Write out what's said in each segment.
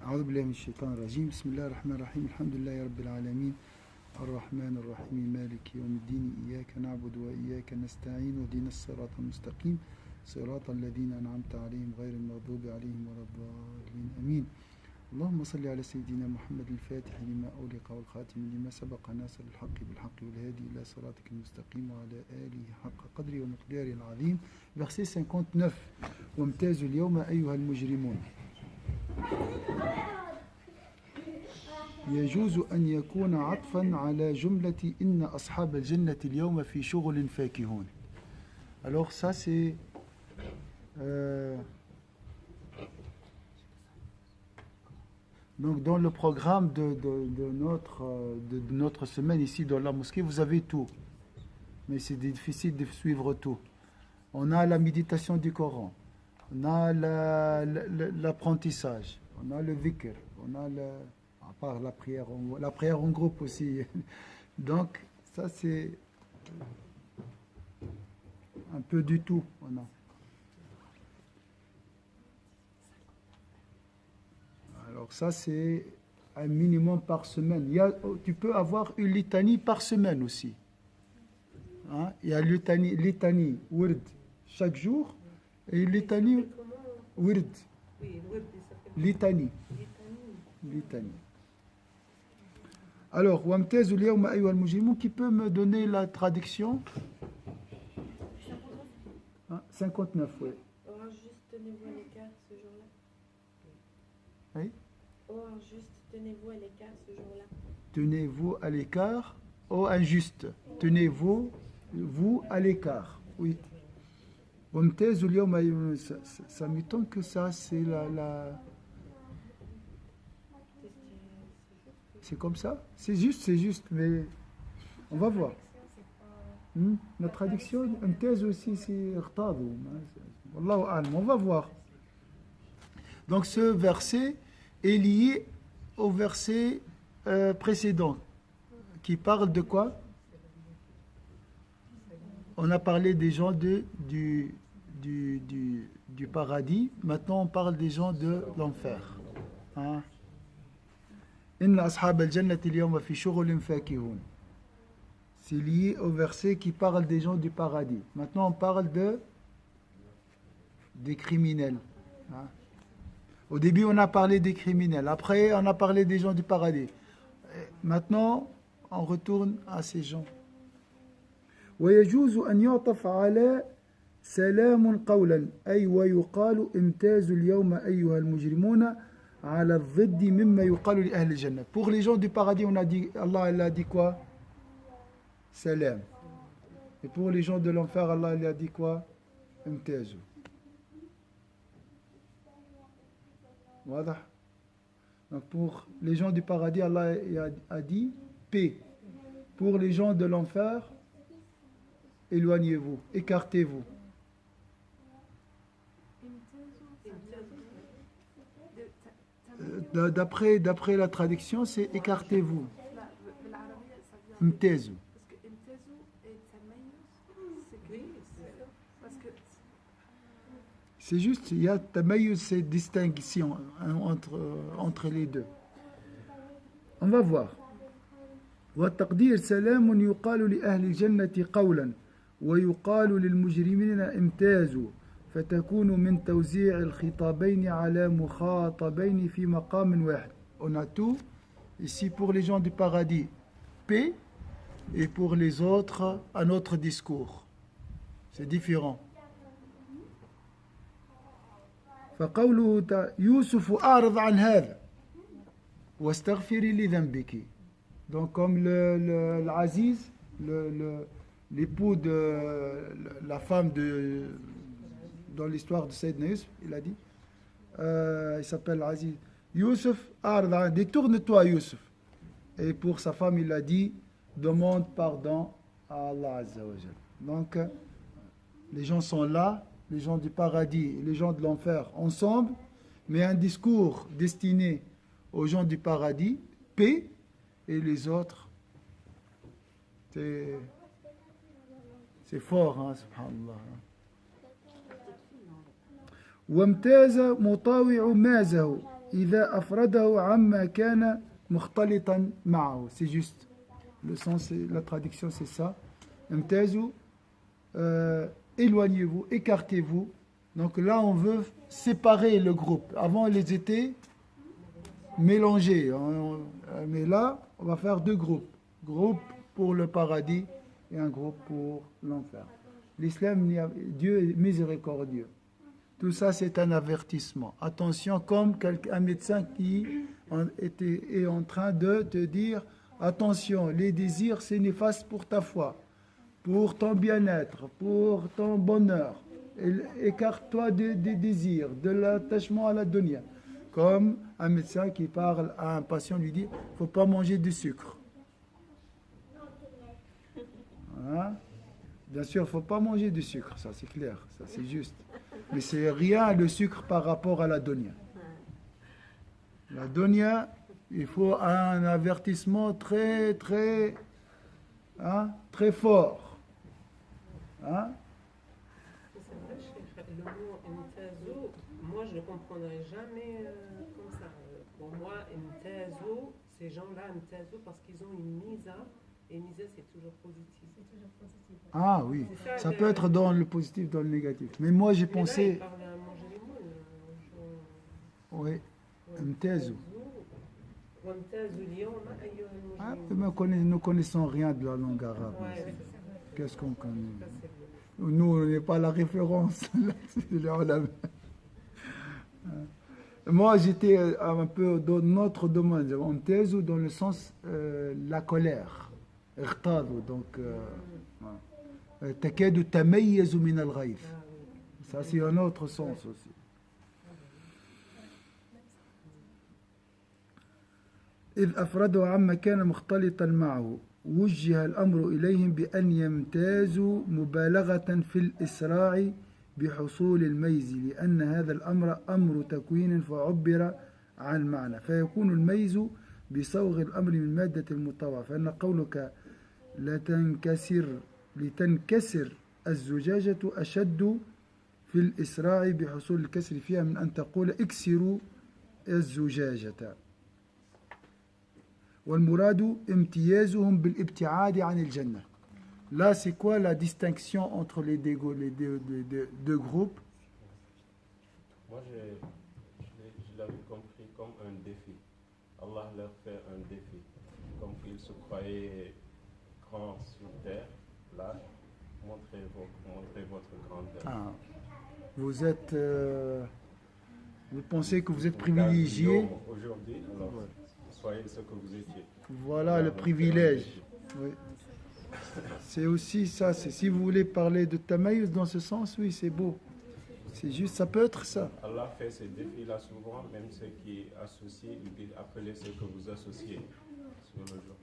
أعوذ بالله من الشيطان الرجيم بسم الله الرحمن الرحيم الحمد لله رب العالمين الرحمن الرحيم مالك يوم الدين إياك نعبد وإياك نستعين ودين الصراط المستقيم صراط الذين أنعمت عليهم غير المغضوب عليهم ولا الضالين آمين اللهم صل على سيدنا محمد الفاتح لما أغلق والخاتم لما سبق ناصر الحق بالحق والهادي إلى صراطك المستقيم وعلى آله حق قدره ومقداره العظيم verset 59 وامتازوا اليوم أيها المجرمون يجوز أن يكون عطفا على جملة إن أصحاب الجنة اليوم في شغل فاكهون. Alors ça c'est donc dans le programme de notre semaine ici dans la mosquée, vous avez tout. Mais c'est difficile de suivre tout. On a la méditation du Coran, on a l'apprentissage, on a le dhikr, on a à part la prière en groupe aussi. Donc, ça c'est un peu du tout. On a. Alors ça c'est un minimum par semaine. Tu peux avoir une litanie par semaine aussi. Hein? Il y a litanie wird chaque jour et une litanie wird. Litanie. Alors, wamtazul yawma ayyuha al-mujrimun, qui peut me donner la traduction? 59, oui. Oh, juste tenez-vous à l'écart ce jour-là. Oui. Oh, juste tenez-vous à l'écart ce jour-là. Tenez-vous à l'écart, oh injuste. Tenez-vous à l'écart. Oui. Wamtazul yawma ayyuha, ça m'étonne que ça, c'est la... C'est comme ça? C'est juste, mais on va voir. La traduction, une thèse aussi, c'est irtadou. Wallahu a'lam, on va voir. Donc ce verset est lié au verset précédent, qui parle de quoi? On a parlé des gens du paradis, maintenant on parle des gens de l'enfer. Hein? Inna ashab al-jannati al-yawma fi shughulin fakihun. C'est lié au verset qui parle des gens du paradis. Maintenant, on parle des criminels. Hein? Au début, on a parlé des criminels. Après, on a parlé des gens du paradis. Maintenant, on retourne à ces gens. ويجوز أن يعطف على سلام قولا أي ويقال امتازوا اليوم أيها المجرمون على الضد مما يقال لأهل الجنة. Pour les gens du paradis, on a dit, Allah il a dit quoi? Salam. Et pour les gens de l'enfer, Allah il a dit quoi? Imtazu. Voilà. Donc pour les gens du paradis, Allah a dit paix. Pour les gens de l'enfer, éloignez-vous, écartez-vous. D'après la traduction, c'est écartez-vous. Imtazu. C'est juste, il y a tamayuz, c'est distinction entre les deux. On va voir. والتقدير سلام يقال لأهل الجنة قولا ويقال للمجرمين امتازوا فتكون من توزيع الخطابين على مخاطبين في مقام واحد. On a tout ici pour les gens du paradis, paix, et pour les autres, un autre discours. C'est différent. فقوله يوسف أعرض عن هذا واستغفري لذنبك. Donc comme l'Aziz, l'époux de la femme dans l'histoire de Sayyidina Yusuf, il a dit, il s'appelle Aziz, Yusuf, détourne-toi Yusuf. Et pour sa femme, il a dit, demande pardon à Allah Azza wa Jal. Donc, les gens sont là, les gens du paradis et les gens de l'enfer ensemble, mais un discours destiné aux gens du paradis, paix, et les autres, c'est fort, hein, subhanallah. وامتاز مطاوع مازه إذا أفرده عما كان مختلطا معه. C'est juste. Le sens, la traduction, c'est ça. امتازوا, éloignez-vous, écartez-vous. Donc là, on veut séparer le groupe. Avant, ils étaient mélangés. Mais là, on va faire deux groupes. Groupe pour le paradis et un groupe pour l'enfer. L'islam, Dieu est miséricordieux. Tout ça, c'est un avertissement. Attention, comme un médecin qui est en train de te dire, attention, les désirs, c'est néfaste pour ta foi, pour ton bien-être, pour ton bonheur. Écarte-toi des désirs, de l'attachement à la dunya. Comme un médecin qui parle à un patient, lui dit, il ne faut pas manger du sucre. Hein? Bien sûr, il ne faut pas manger du sucre, ça c'est clair, ça c'est juste. Mais c'est rien le sucre par rapport à la dunya. La dunya, il faut un avertissement très fort. Hein? C'est vrai, le mot imtazo, moi je ne le comprendrai jamais comme ça. Pour moi, imtazo, ces gens-là imtazo parce qu'ils ont une misa, et misa c'est toujours positif. Ah oui, ça peut être dans le positif, dans le négatif. Mais moi j'ai pensé... Là, il parle à manger les moules. Oui, imtazo. Ah, nous ne connaissons rien de la langue arabe. Ouais, qu'est-ce qu'on connaît? Nous, on n'est pas la référence. Moi, j'étais un peu dans notre domaine, imtazo dans le sens la colère. Donc, تكاد تميز من الغيظ. Ça, c'est un autre sens aussi. إذ أفرده عما كان مختلطا معه وجه الأمر إليهم بأن يمتازوا مبالغة في الإسراع بحصول الميز لأن هذا الأمر أمر تكوين فعبر عن معنى فيكون الميز بصوغ الأمر من مادة المطوع فإن قولك لتنكسر الزجاجة أشد في الإسراع بحصول الكسر فيها من أن تقول اكسروا الزجاجة والمراد امتيازهم بالابتعاد عن الجنة. Là, c'est quoi la distinction entre les deux groupes? Moi, je l'avais compris comme un défi. Allah leur fait un défi. Comme ils se croyaient grands sur terre, là, montrez votre grandeur. Ah, vous êtes... vous pensez que vous êtes privilégié? Aujourd'hui, alors, soyez ce que vous étiez. Voilà le privilège. Oui. C'est aussi ça. Si vous voulez parler de tamayus dans ce sens, oui, c'est beau. C'est juste, ça peut être ça. Allah fait ces défis-là souvent, même ceux qui associent, il dit appelez ce que vous associez sur le jour.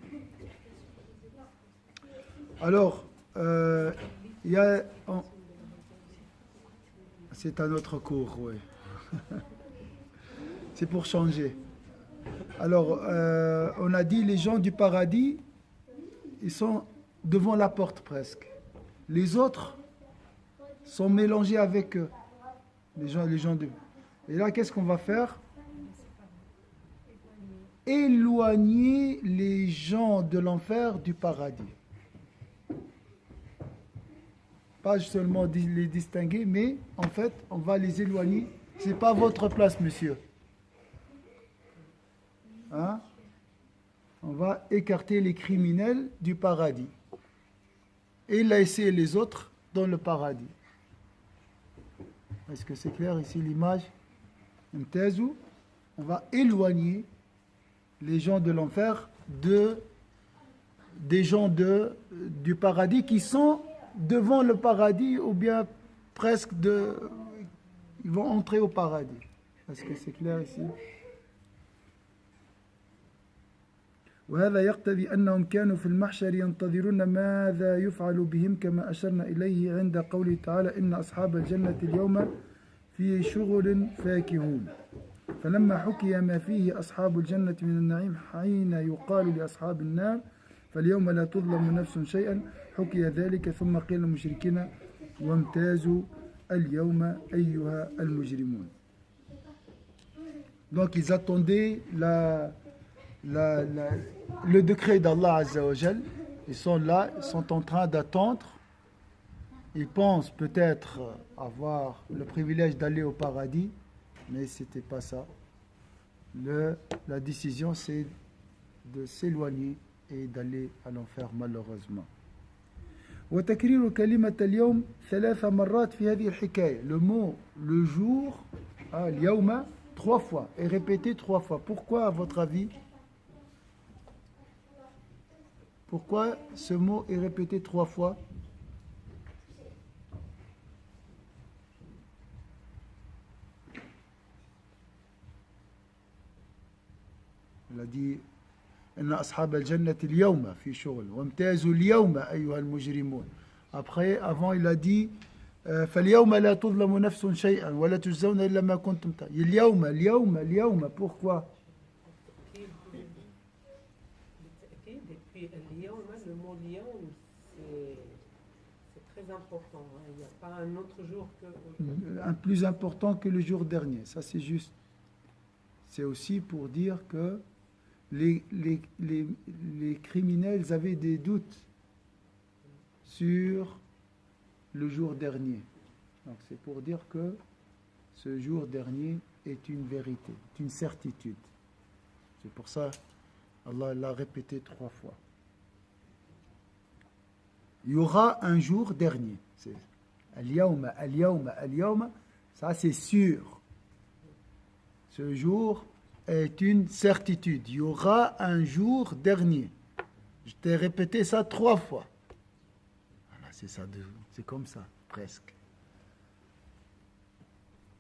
Alors, il y a... C'est un autre cours, oui. C'est pour changer. Alors, on a dit les gens du paradis, ils sont devant la porte presque. Les autres sont mélangés avec eux. Les gens de... Et là, qu'est-ce qu'on va faire? Éloigner les gens de l'enfer du paradis. Pas seulement les distinguer, mais en fait, on va les éloigner. Ce n'est pas votre place, monsieur. Hein? On va écarter les criminels du paradis et laisser les autres dans le paradis. Est-ce que c'est clair ici l'image? On va éloigner les gens de l'enfer des gens du paradis qui sont devant le paradis ou bien presque ils vont entrer au paradis. Est-ce que c'est clair ici? وهذا يقتضي أنهم كانوا في المحشر ينتظرون ماذا يفعل بهم كما أشرنا إليه عند قوله تعالى إن أصحاب الجنة اليوم في شغل فاكهون فلما حكي ما فيه أصحاب الجنة من النعيم حين يقال لأصحاب النار فاليوم لا تظلم نفس شيئا حكي ذلك ثم قيل للمشركين وامتازوا اليوم أيها المجرمون. Donc ils attendaient le décret d'Allah Azza wa Jal. Ils sont là, ils sont en train d'attendre. Ils pensent peut-être avoir le privilège d'aller au paradis, mais ce n'était pas ça. La décision, c'est de s'éloigner et d'aller à l'enfer, malheureusement. وتكرير كلمة اليوم 3 مرات في هذه الحكاية. Le mot, le jour, اليوم, 3 fois, est répété 3 fois. Pourquoi, à votre avis? Pourquoi ce mot est répété 3 fois? Il a dit إن أصحاب الجنة اليوم في شغل وامتازوا اليوم أيها المجرمون. Après, avant, il a dit فاليوم لا تظلم نفس شيئا ولا تجزون إلا ما كنتم تعملون. اليوم. Pourquoi? Et puis le mot lion, c'est très important. Il n'y a pas un autre jour que... Un plus important que le jour dernier. Ça, c'est juste. C'est aussi pour dire que les criminels avaient des doutes sur le jour dernier. Donc c'est pour dire que ce jour dernier est une vérité, est une certitude. C'est pour ça Allah l'a répété 3 fois. Il y aura un jour dernier. C'est al-yawma, ça c'est sûr. Ce jour est une certitude. Il y aura un jour dernier. Je t'ai répété ça 3 fois. Voilà, c'est ça, c'est comme ça, presque.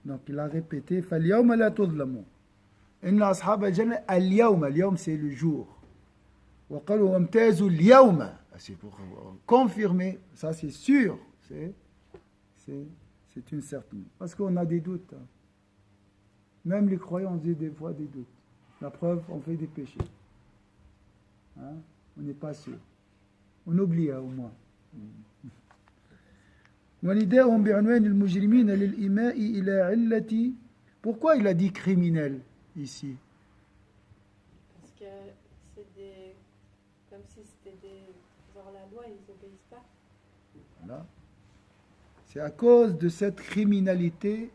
Donc il a répété فَالْيَوْمَ لَا تُظْلَمُونَ إِنَّ أَصْحَابَ الْجَنَّةِ الْيَوْمَ c'est le jour. وَقَالُوا وَامْتَازُوا الْيَوْمَ, c'est pour confirmer, ça c'est sûr. C'est une certitude. Parce qu'on a des doutes. Même les croyants ont des fois des doutes. La preuve, on fait des péchés. Hein? On n'est pas sûr. On oublie au moins. ونداءهم بعنوان المجرمين للإيماء إلى علة. Pourquoi il a dit criminel ici? Parce que c'est des... comme si c'était des hors-la-loi, ils n'obéissent pas. Voilà. C'est à cause de cette criminalité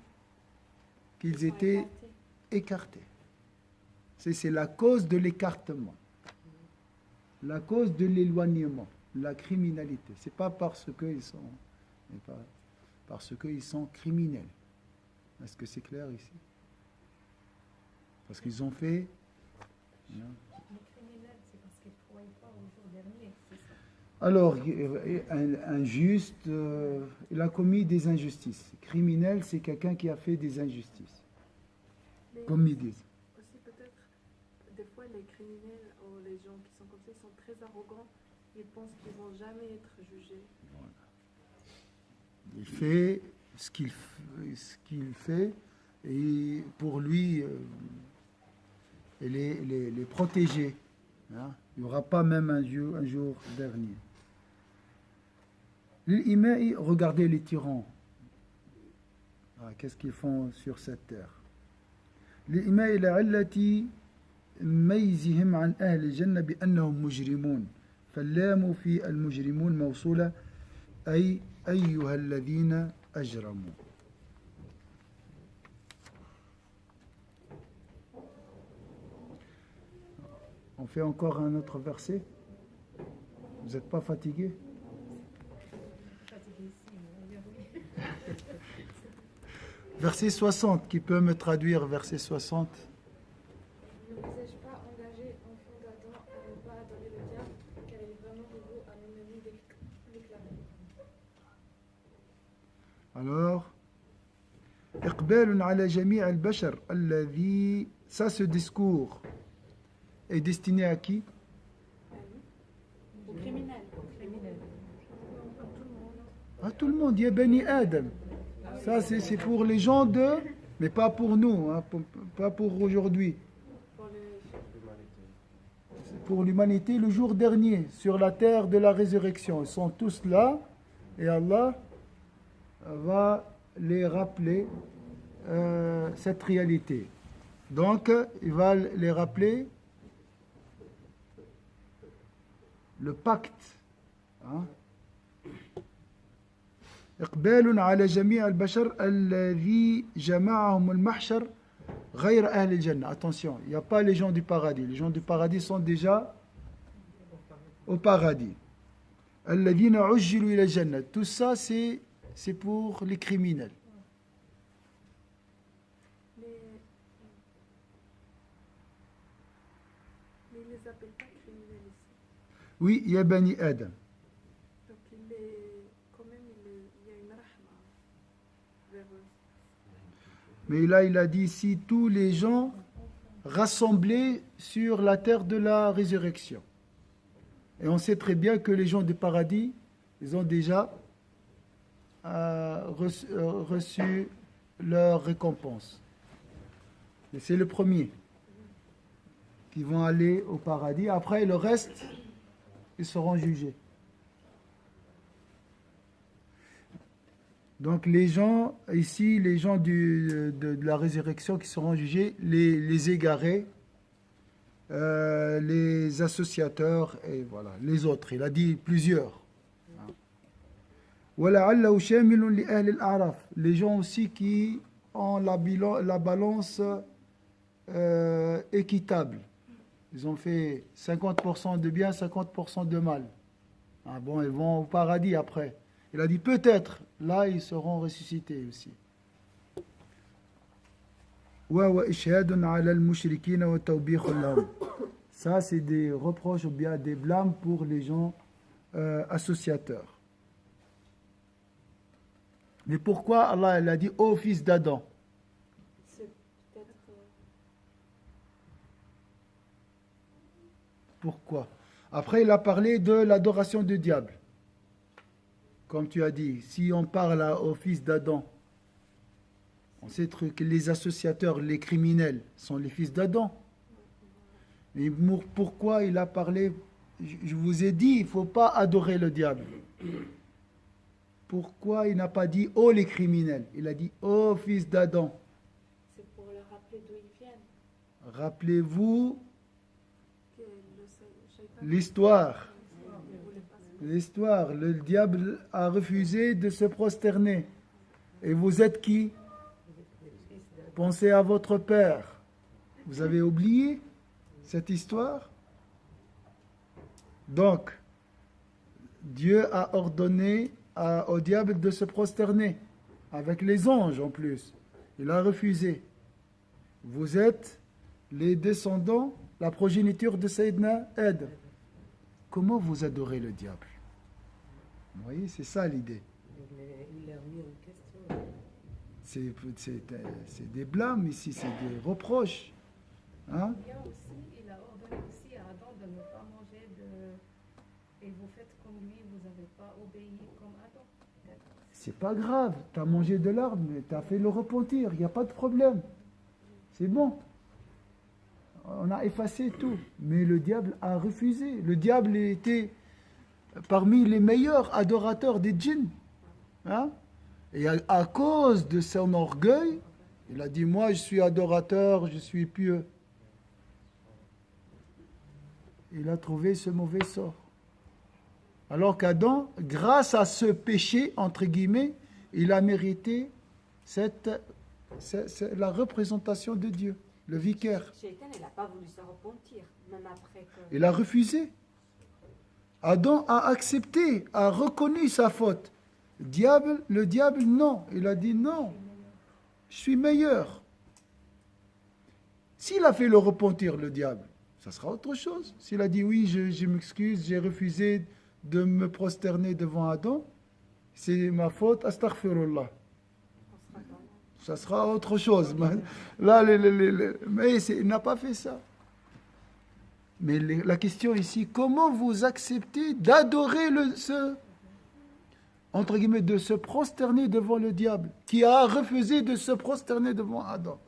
qu'ils étaient écartés. C'est la cause de l'écartement. La cause de l'éloignement. La criminalité. C'est pas parce qu'ils sont... mais pas parce qu'ils sont criminels. Est-ce que c'est clair ici? Parce qu'ils ont fait... Les criminels, c'est parce qu'ils ne croient pas au jour dernier, c'est ça. Alors, injuste, il a commis des injustices. Criminel, c'est quelqu'un qui a fait des injustices. Mais Comme ils disent. aussi peut-être, des fois les criminels ou les gens qui sont comme ça, ils sont très arrogants, ils pensent qu'ils ne vont jamais être jugés. Il fait ce qu'il fait et pour lui, et les protéger. Hein? Il n'y aura pas même un jour dernier. L'Ima'i, regardez les tyrans. Qu'est-ce qu'ils font sur cette terre? l'Ima'i la'allati ميزهم عن أهل الجنة بأنهم مجرمون فاللام في المجرمون موصولة أي أيها الذين أجرموا. On fait encore un autre verset. Vous n'êtes pas fatigué? Fatigué ici, mais oui. Verset 60, qui peut me traduire verset 60? Ne vous ai-je pas engagé, enfant d'Adam, à ne pas adorer le diable, car il est vraiment de vous un ennemi déclaré. Alors, إقبال على جميع البشر الذي, ça ce discours est destiné à qui? Aux criminels. À tout le monde. Ya Bani Adam. Ça c'est pour les gens de, mais pas pour nous, hein, pas pour aujourd'hui. C'est pour l'humanité le jour dernier, sur la terre de la résurrection. Ils sont tous là et Allah va les rappeler cette réalité. Donc, il va les rappeler le pacte. Hein? إقبال على جميع البشر الذي جمعهم المحشر غير أهل الجنة. Attention, il n'y a pas les gens du paradis. Les gens du paradis sont déjà au paradis. الذين عجلوا إلى الجنة. Tout ça, c'est pour les criminels. Mais ils ne les appellent pas criminels ici. Oui, il y a Bani Adam. Donc quand même, il y a une rahma vers eux. Mais là, il a dit ici tous les gens rassemblés sur la terre de la résurrection. Et on sait très bien que les gens du paradis, ils ont déjà reçu leur récompense. Et c'est le premier qui vont aller au paradis. Après, le reste, ils seront jugés. Donc les gens, ici, les gens de la résurrection qui seront jugés, les égarés, les associateurs et voilà, les autres. Il a dit plusieurs. وَلَعَلَّهُ شَامِلٌ لِأَهْلِ الْأَعْرَافِ. Les gens aussi qui ont la balance équitable. Ils ont fait 50% de bien, 50% de mal. Ah bon, ils vont au paradis après. Il a dit peut-être, là ils seront ressuscités aussi. Ça c'est des reproches ou bien des blâmes pour les gens associateurs. Mais pourquoi Allah il a dit ô fils d'Adam? C'est peut-être. Pourquoi? Après il a parlé de l'adoration du diable. Comme tu as dit, si on parle au fils d'Adam, on sait que les associateurs, les criminels, sont les fils d'Adam. Mais pourquoi il a parlé? Je vous ai dit, il ne faut pas adorer le diable. Pourquoi il n'a pas dit « Oh les criminels » Il a dit « Oh fils d'Adam ». C'est pour leur rappeler d'où ils viennent. Rappelez-vous Que shaitan l'histoire. ne voulait pas se- L'histoire, le diable a refusé de se prosterner. Et vous êtes qui? Pensez à votre père. Vous avez oublié cette histoire? Donc, Dieu a ordonné au diable de se prosterner, avec les anges en plus. Il a refusé. Vous êtes les descendants, la progéniture de Sayyidina Adam. Comment vous adorez le diable? Vous voyez, c'est ça l'idée. Il l'a remis en question. C'est des blâmes ici, c'est des reproches. Hein? Il y a aussi, il a ordonné aussi à Adam de ne pas manger de... Et vous faites comme lui, vous n'avez pas obéi comme Adam. C'est pas grave, tu as mangé de l'arbre, mais tu as fait le repentir, il n'y a pas de problème. C'est bon. On a effacé tout. Mais le diable a refusé. Le diable était parmi les meilleurs adorateurs des djinns. Hein? Et à cause de son orgueil, il a dit, moi je suis adorateur, je suis pieux. Il a trouvé ce mauvais sort. Alors qu'Adam, grâce à ce péché, entre guillemets, il a mérité la représentation de Dieu, le vicaire. Shaitan, il n'a pas voulu se repentir, même après que... Il a refusé. Adam a accepté, a reconnu sa faute. Le diable, non. Il a dit non, je suis meilleur. S'il a fait le repentir, le diable, ça sera autre chose. S'il a dit oui, je m'excuse, j'ai refusé de me prosterner devant Adam, c'est ma faute, astaghfirullah. Ça sera autre chose. Là, mais il n'a pas fait ça. Mais la question ici, comment vous acceptez d'adorer entre guillemets, de se prosterner devant le diable, qui a refusé de se prosterner devant Adam?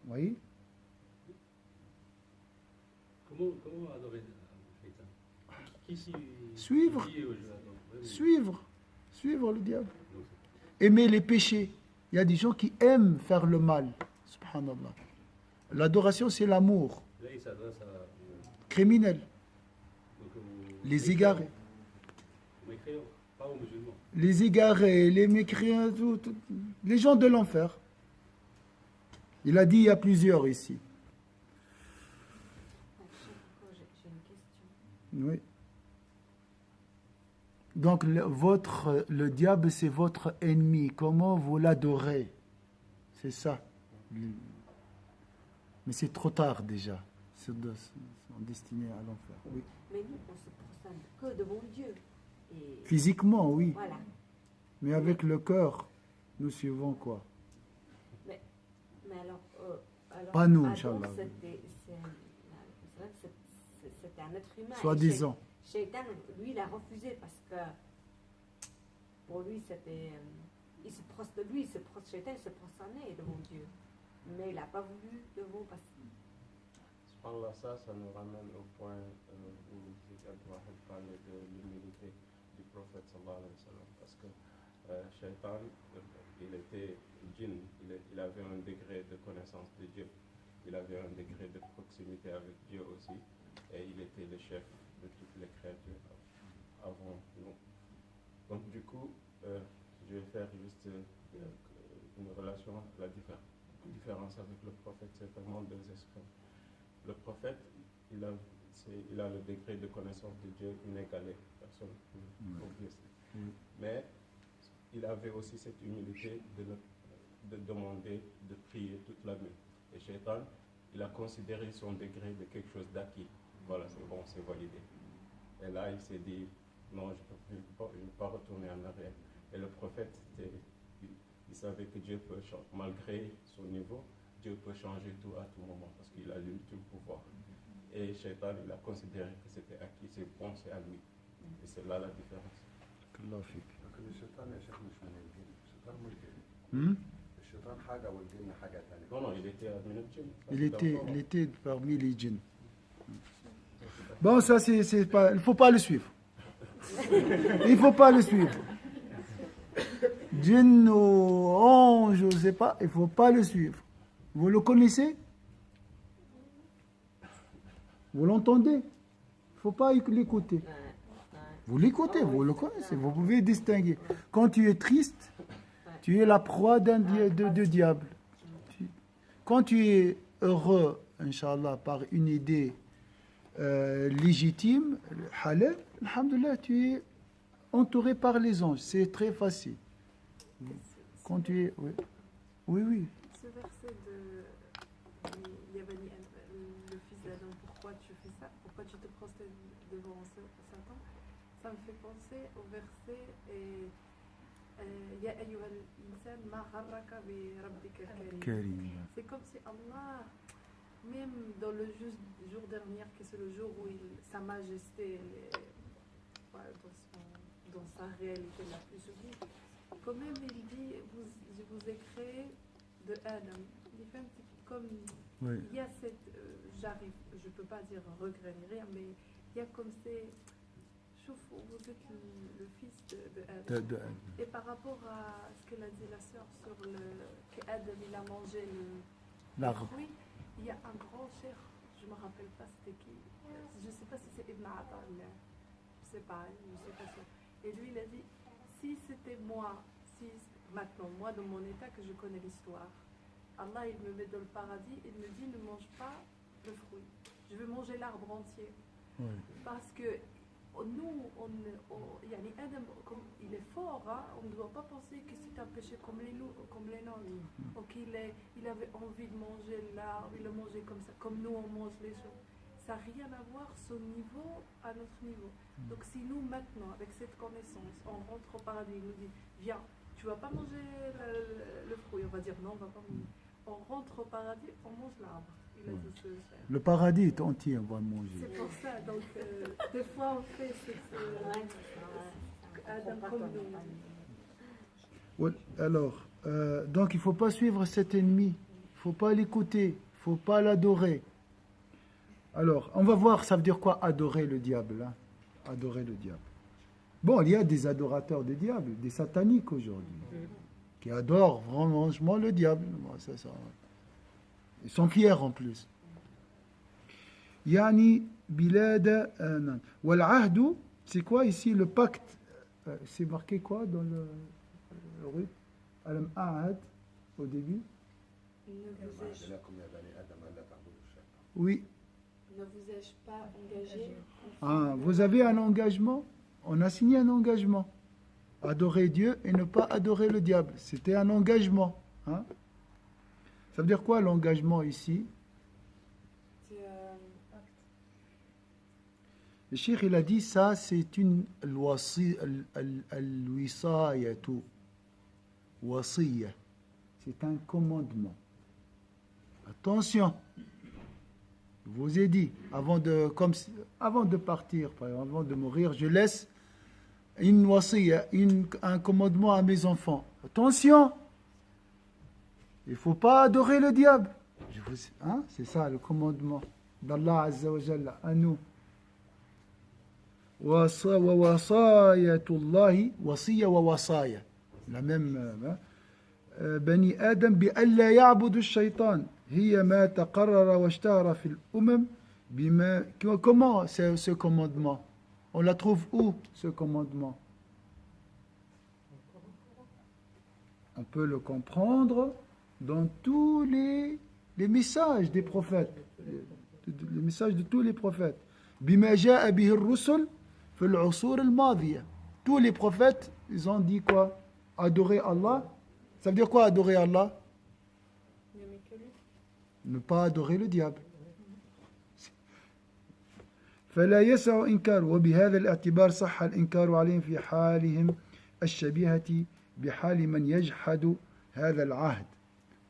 Vous voyez? Comment adorer Shaitan? Suivre le diable. Aimer les péchés. Il y a des gens qui aiment faire le mal. Subhanallah. L'adoration, c'est l'amour. Là, il s'adresse à Criminel, aux les égarés. aux mécréants, pas aux musulmans. Les égarés, les mécréants, les gens de l'enfer. Il a dit, il y a plusieurs ici. J'ai une question. Oui. Donc, le diable, c'est votre ennemi. Comment vous l'adorez? C'est ça. Mais c'est trop tard déjà. Ils sont destinés à l'enfer. Oui. Mais nous, on se prosterne que devant Dieu. Et Physiquement, oui. voilà. Mais avec le cœur, nous suivons quoi? Mais alors Pas nous, Adam, Inch'Allah. C'était un être humain. Soi-disant. Shaitan, lui, il a refusé parce que pour lui, c'était. Il se prosternait devant Dieu. Mais il n'a pas voulu devant parce que. Subhanallah, ça nous ramène au point où Zid Abdouahid parlait de l'humilité du prophète sallallahu alayhi wa sallam. Parce que Shaitan, il était djinn, il avait un degré de connaissance de Dieu. Il avait un degré de proximité avec Dieu aussi. Et il était le chef de toutes les créatures avant nous. Donc du coup, je vais faire juste une relation, la différence avec le prophète, c'est vraiment deux extrêmes. Le prophète, il a le degré de connaissance de Dieu inégalé, personne ne peut oublier. Mais il avait aussi cette humilité de demander, de prier toute la nuit. Et Shaitan, il a considéré son degré de quelque chose d'acquis. Voilà, c'est bon, c'est validé. Et là, il s'est dit, non, je ne peux pas retourner en arrière. Et le prophète, il savait que Dieu peut changer, malgré son niveau, Dieu peut changer tout à tout moment, parce qu'il a l'ultime pouvoir. Et Shaitan, il a considéré que c'était acquis, c'est bon, c'est à lui. Et c'est là la différence. Non, non, il était admin au djinn. Il était parmi les djinns. Bon, ça, c'est pas, il ne faut pas le suivre. Il ne faut pas le suivre. Djinn ou ange, je ne sais pas, il ne faut pas le suivre. Vous le connaissez? Vous l'entendez? Il ne faut pas l'écouter. Vous l'écoutez, vous le connaissez, vous pouvez distinguer. Quand tu es triste, tu es la proie de diable. Quand tu es heureux, Inch'Allah, par une idée légitime, halal, alhamdoulilah, tu es entouré par les anges. C'est très facile. Quand tu es... Oui, oui. Ce verset de Yabani, le fils d'Adam, pourquoi tu fais ça? Pourquoi tu te prosternes devant Satan? Ça me fait penser au verset Ya ayyuhal insan ma gharraka bi rabbika karim. C'est comme si Allah, même dans le jour dernier, que c'est le jour où Sa Majesté, dans sa réalité la plus sublime, quand même il dit, je vous ai créé de Adam. Il fait un petit peu comme, Oui. il y a cette, j'arrive, je ne peux pas dire regret ni rien, mais il y a comme c'est, vous êtes le fils de Adam. Et par rapport à ce qu'elle a dit la sœur sur qu'Adam il a mangé le fruit, il y a un grand cher, je ne me rappelle pas c'était qui, je ne sais pas si c'est Ibn Atta, je ne sais pas, et lui il a dit, si c'était moi, maintenant moi dans mon état que je connais l'histoire, Allah il me met dans le paradis, il me dit ne mange pas le fruit, je veux manger l'arbre entier. Oui. Parce que nous, Adam, comme il est fort, hein, on ne doit pas penser que c'est un péché comme les nôtres. Donc il avait envie de manger l'arbre, il le mangeait comme ça, comme nous on mange les choses. Ça n'a rien à voir son niveau à notre niveau. Donc si nous maintenant, avec cette connaissance, on rentre au paradis, il nous dit, viens, tu ne vas pas manger le fruit, on va dire non, on ne va pas manger. On rentre au paradis, on mange l'arbre. Le paradis est entier, on va manger. C'est pour ça, donc des fois on fait Adam comme nous. Alors, donc il ne faut pas suivre cet ennemi, il ne faut pas l'écouter, il ne faut pas l'adorer. Alors, on va voir, ça veut dire quoi adorer le diable, hein? Adorer le diable. Bon, il y a des adorateurs du diable, des sataniques aujourd'hui, qui adorent franchement le diable. Bon, ça. Ils sont fiers en plus. Yani bilad wal ahdu, c'est quoi ici le pacte? C'est marqué quoi dans le ruth? Alam ahad au début. Ne vous ai-je Oui. ne vous ai-je pas engagé Ah, vous avez un engagement? On a signé un engagement. Adorer Dieu et ne pas adorer le diable. C'était un engagement. Hein? Ça veut dire quoi l'engagement ici? C'est, Le cheikh il a dit ça c'est une al-wisayatu. Wasiyya. C'est un commandement. Attention. Je vous ai dit, avant de partir, par exemple, avant de mourir, je laisse une wasiyya, un commandement à mes enfants. Attention, il ne faut pas adorer le diable. Hein? C'est ça le commandement d'Allah Azza wa Jalla à nous. Wasayatullahi, wasiyya wa wasaya. La même. بني آدم بألا يعبدوا الشيطان هي ما تقرر واشتهر في الأمم بما. Comment ce commandement? On la trouve où ce commandement? On peut le comprendre dans tous les messages des prophètes, les messages de tous les prophètes. بما جاء به الرسل في العصور الماضية. Tous les prophètes, ils ont dit quoi? Adorer Allah. Ça veut dire quoi adorer Allah? Ne pas adorer le diable. فلا يسع إنكار وبهذا الاعتبار صح الإنكار عليهم في حالهم الشبيهة بحال من يجحد هذا العهد.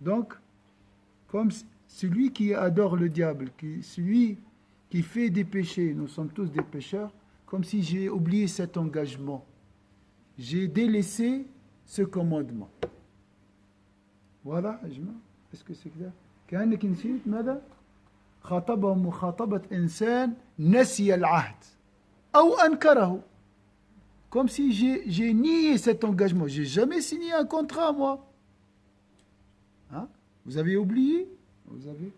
Donc, comme celui qui adore le diable, celui qui fait des péchés, nous sommes tous des pécheurs, comme si j'ai oublié cet engagement. J'ai délaissé ce commandement. واضح يا جماعة؟ est-ce que c'est clair؟ كأنك نسيت ماذا؟ خاطبهم مخاطبة إنسان نسي العهد أو أنكره. Comme si j'ai nié cet engagement. J'ai jamais signé un contrat, moi. Hein? Vous avez oublié? Vous avez?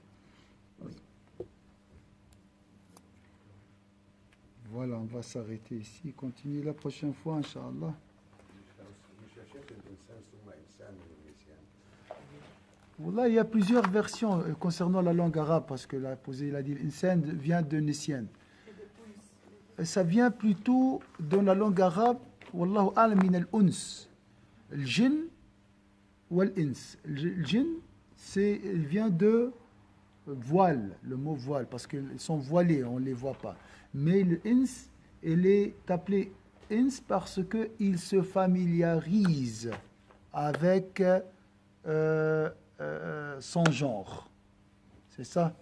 Voilà, on va s'arrêter ici. Continuer la prochaine fois, Inch'Allah. Voilà, il y a plusieurs versions concernant la langue arabe, parce que là, il a dit l'insan vient de Nisyan. Ça vient plutôt dans la langue arabe, Wallahu a'lam min al-uns. Le jinn ou l'ins. Le jinn, il vient de voile, le mot voile, parce qu'ils sont voilés, on ne les voit pas. Mais l'ins, il est appelé ins parce qu'il se familiarise avec son genre. C'est ça.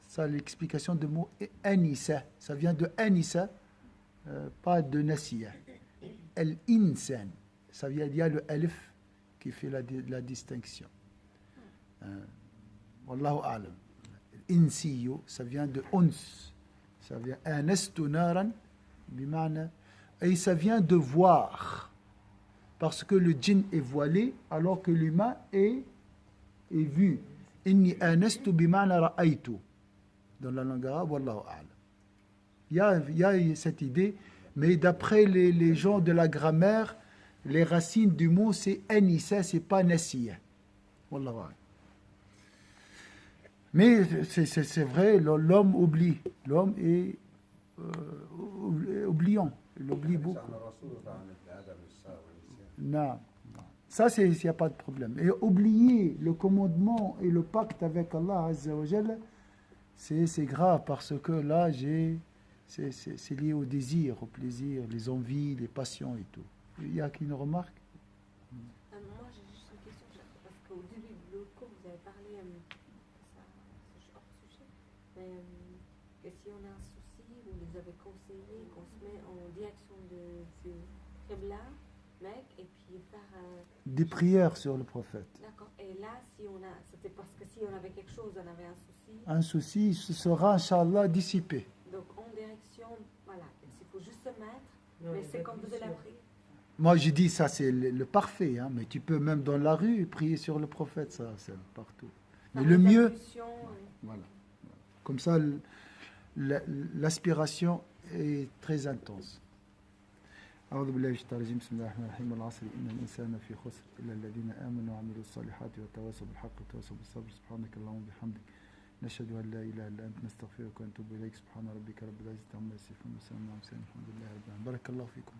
Ça l'explication du mot anissa. Ça vient de anissa, pas de nasiya. Al-insan. Ça vient, il y a le alif qui fait la distinction. Wallahu a'lam. Insiyo, ça vient de uns. Ça vient anastu naran, bima'na. Et ça vient de voir. Parce que le djinn est voilé, alors que l'humain est vu. Inni anastu bima'na ra'aytu. Dans la langue arabe, wallahu a'lam. Il y a cette idée, mais d'après les gens de la grammaire, les racines du mot c'est anissa, c'est pas nasiya. Wallahu a'lam. Mais c'est vrai, l'homme oublie. L'homme est oubliant. Il oublie beaucoup. Non. Ça, il n'y a pas de problème. Et oublier le commandement et le pacte avec Allah Azza wa Jalla, c'est grave parce que là, c'est lié au désir, au plaisir, les envies, les passions et tout. Il y a qui une remarque? Moi, j'ai juste une question, parce qu'au début de l'autre cours, vous avez parlé, c'est hors sujet, mais que si on a un souci, vous nous avez conseillé qu'on se met en direction de Qibla, mec, et puis faire des prières sur le prophète. D'accord. Et là, c'était parce que si on avait quelque chose, on avait un souci. Un souci, ce sera, Inch'Allah, dissipé. Donc, en direction, voilà. Il faut juste se mettre, mais c'est comme vous avez appris. Moi, j'ai dit ça, c'est le parfait, hein, mais tu peux même dans la rue prier sur le prophète, ça, c'est partout. Mais le mieux, Impulsion, voilà. Comme ça, l'aspiration est très intense. أعوذ بالله من الشيطان الرجيم بسم الله الرحمن الرحيم والعصر إن الإنسان في خسر إلا الذين آمنوا وعملوا الصالحات وتواصوا بالحق وتواصوا بالصبر سبحانك اللهم وبحمدك نشهد أن لا إله إلا أنت نستغفرك ونتوب إليك سبحان ربك رب العزة عما يصفون وسلام على المرسلين الحمد لله رب العالمين بارك الله فيكم.